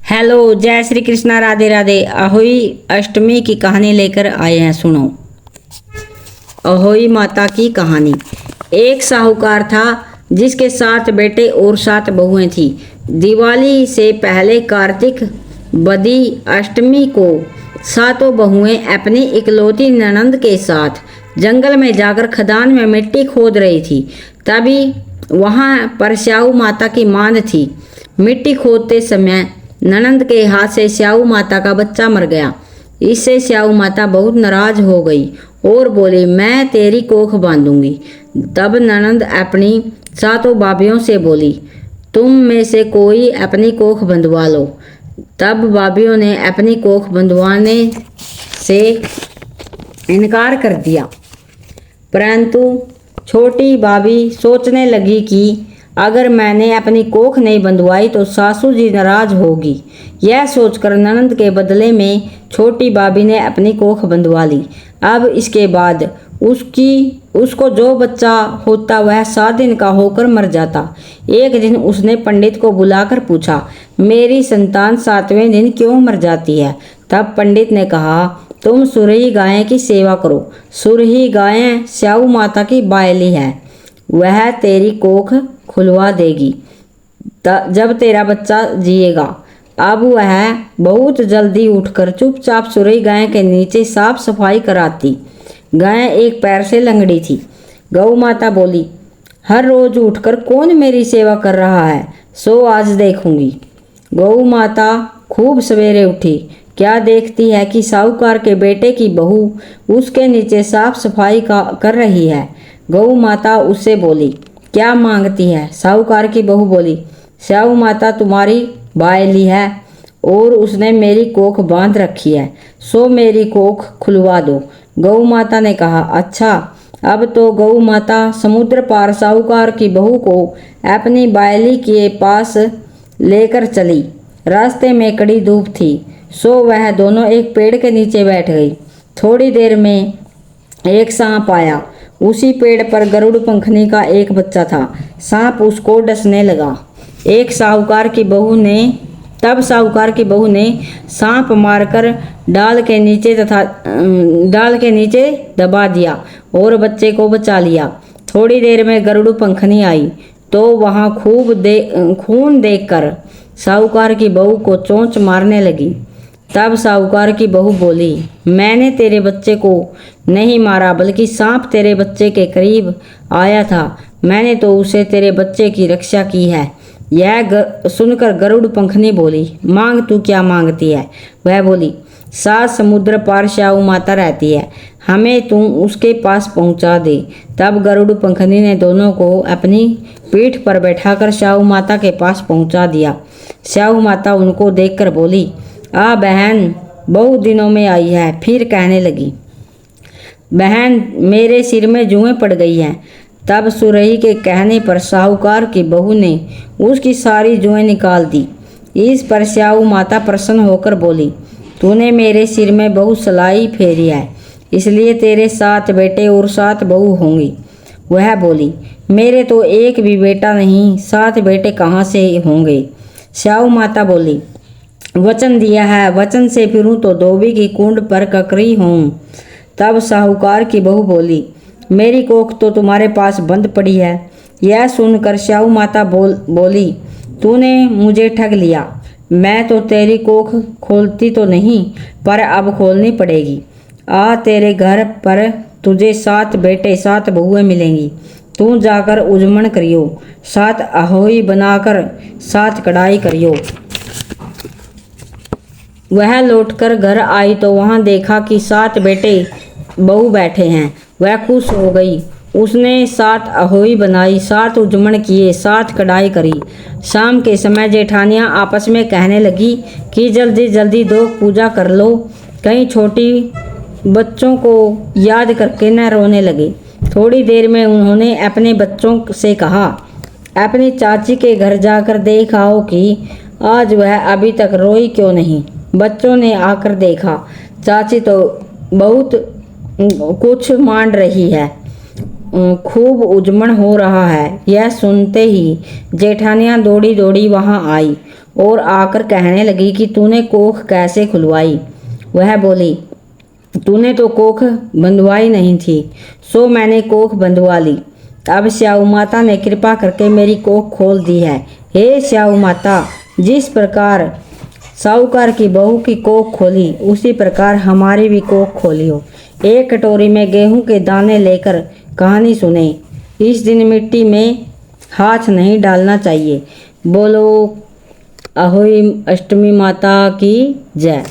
Hello, जय श्री कृष्णा, राधे राधे। अहोई अष्टमी की कहानी लेकर आए हैं, सुनो। अहोई माता की कहानी। एक साहूकार था जिसके 7 बेटे और 7 बहुएं थी। दिवाली से पहले कार्तिक बदी अष्टमी को सातों बहुएं अपनी इकलौती ननंद के साथ जंगल में जाकर खदान में मिट्टी खोद रही थी। तभी वहां पर स्याऊ माता की मांद थी। मिट्टी खोदते समय ननंद के हाथ से स्याऊ माता का बच्चा मर गया। इससे स्याऊ माता बहुत नाराज हो गई और बोली, मैं तेरी कोख बांधूंगी। तब ननंद अपनी सातों भाभियों से बोली, तुम में से कोई अपनी कोख बंधवा लो। तब भाभियों ने अपनी कोख बंधवाने से इनकार कर दिया। परंतु छोटी भाभी सोचने लगी कि अगर मैंने अपनी कोख नहीं बंधवाई तो सासू जी नाराज होगी। यह सोचकर ननंद के बदले में छोटी भाभी ने अपनी कोख बंधवा ली। अब इसके बाद उसको जो बच्चा होता वह 7 दिन का होकर मर जाता। एक दिन उसने पंडित को बुलाकर पूछा, मेरी संतान 7वें दिन क्यों मर जाती है? तब पंडित ने कहा, तुम सुरही गाय की सेवा करो। सुरही गाय स्याऊ माता की बायली है, वह तेरी कोख खुलवा देगी जब तेरा बच्चा जिएगा। अब वह बहुत जल्दी उठकर चुपचाप सुरही गाय के नीचे साफ सफाई कराती। गाय एक पैर से लंगड़ी थी। गौ माता बोली, हर रोज उठकर कौन मेरी सेवा कर रहा है, सो आज देखूंगी। गौ माता खूब सवेरे उठी। क्या देखती है कि साहूकार के बेटे की बहू उसके नीचे साफ सफाई कर रही है। गौ माता उससे बोली, क्या मांगती है? साहूकार की बहू बोली, स्याऊ माता तुम्हारी बायली है और उसने मेरी कोख बांध रखी है, सो मेरी कोख खुलवा दो। गौ माता ने कहा, अच्छा। अब तो गौ माता समुद्र पार साहूकार की बहू को अपनी बायली के पास लेकर चली। रास्ते में कड़ी धूप थी, सो वह दोनों एक पेड़ के नीचे बैठ गई। थोड़ी देर में एक सांप आया। उसी पेड़ पर गरुड़ पंखनी का एक बच्चा था। सांप उसको डसने लगा। तब साहूकार की बहू ने सांप मारकर डाल के नीचे दबा दिया और बच्चे को बचा लिया। थोड़ी देर में गरुड़ पंखनी आई तो वहां खून देखकर साहूकार की बहू को चोंच मारने लगी। तब साहूकार की बहू बोली, मैंने तेरे बच्चे को नहीं मारा, बल्कि सांप तेरे बच्चे के करीब आया था, मैंने तो उसे तेरे बच्चे की रक्षा की है। यह सुनकर गरुड़ पंखनी बोली, मांग तू क्या मांगती है? वह बोली, 7 समुद्र पार स्याऊ माता रहती है, हमें तू उसके पास पहुंचा दे। तब गरुड़ पंखनी ने दोनों को अपनी पीठ पर बैठाकर स्याऊ माता के पास पहुंचा दिया। स्याऊ माता उनको देखकर बोली, आ बहन, बहुत दिनों में आई है। फिर कहने लगी, बहन, मेरे सिर में जुएं पड़ गई हैं। तब सुरही के कहने पर साहूकार की बहू ने उसकी सारी जुएं निकाल दी। इस पर स्याऊ माता प्रसन्न होकर बोली, तूने मेरे सिर में बहुत सलाई फेरी है, इसलिए तेरे 7 बेटे और 7 बहू होंगी। वह बोली, मेरे तो एक भी बेटा नहीं, 7 बेटे कहाँ से होंगे? स्याऊ माता बोली, वचन दिया है, वचन से फिरूं तो धोबी की कुंड पर ककरी हूँ। तब साहूकार की बहू बोली, मेरी कोख तो तुम्हारे पास बंद पड़ी है। यह सुनकर स्याऊ माता बोली, तूने मुझे ठग लिया। मैं तो तेरी कोख खोलती तो नहीं, पर अब खोलनी पड़ेगी। आ, तेरे घर पर तुझे 7 बेटे 7 बहुएं मिलेंगी। तू जाकर उजमण करियो, 7 अहोई बनाकर 7 कढ़ाई करियो। वह लौटकर घर आई तो वहां देखा कि 7 बेटे बहू बैठे हैं। वह खुश हो गई। उसने 7 अहोई बनाई, 7 उजमण किए, 7 कढ़ाई करी। शाम के समय जेठानियां आपस में कहने लगी कि जल्दी जल्दी 2 पूजा कर लो, कहीं छोटी बच्चों को याद करके न रोने लगे। थोड़ी देर में उन्होंने अपने बच्चों से कहा, अपनी चाची के घर जाकर देख आओ कि आज वह अभी तक रोई क्यों नहीं। बच्चों ने आकर देखा, चाची तो बहुत कुछ मान रही है। खूब उजमण हो रहा है। यह सुनते ही जेठानियाँ दौड़ी दौड़ी वहाँ आई और आकर कहने लगी कि तूने कोख कैसे खुलवाई। वह बोली, तूने तो कोख बंधवाई नहीं थी, सो मैंने कोख बंधवा ली। अब स्याऊ माता ने कृपा करके मेरी कोख खोल दी है। हे स्याऊ माता, जिस प्रकार साहूकार की बहू की कोख खोली, उसी प्रकार हमारी भी कोख खोलियो। एक कटोरी में गेहूं के दाने लेकर कहानी सुने। इस दिन मिट्टी में हाथ नहीं डालना चाहिए। बोलो अहोई अष्टमी माता की जय।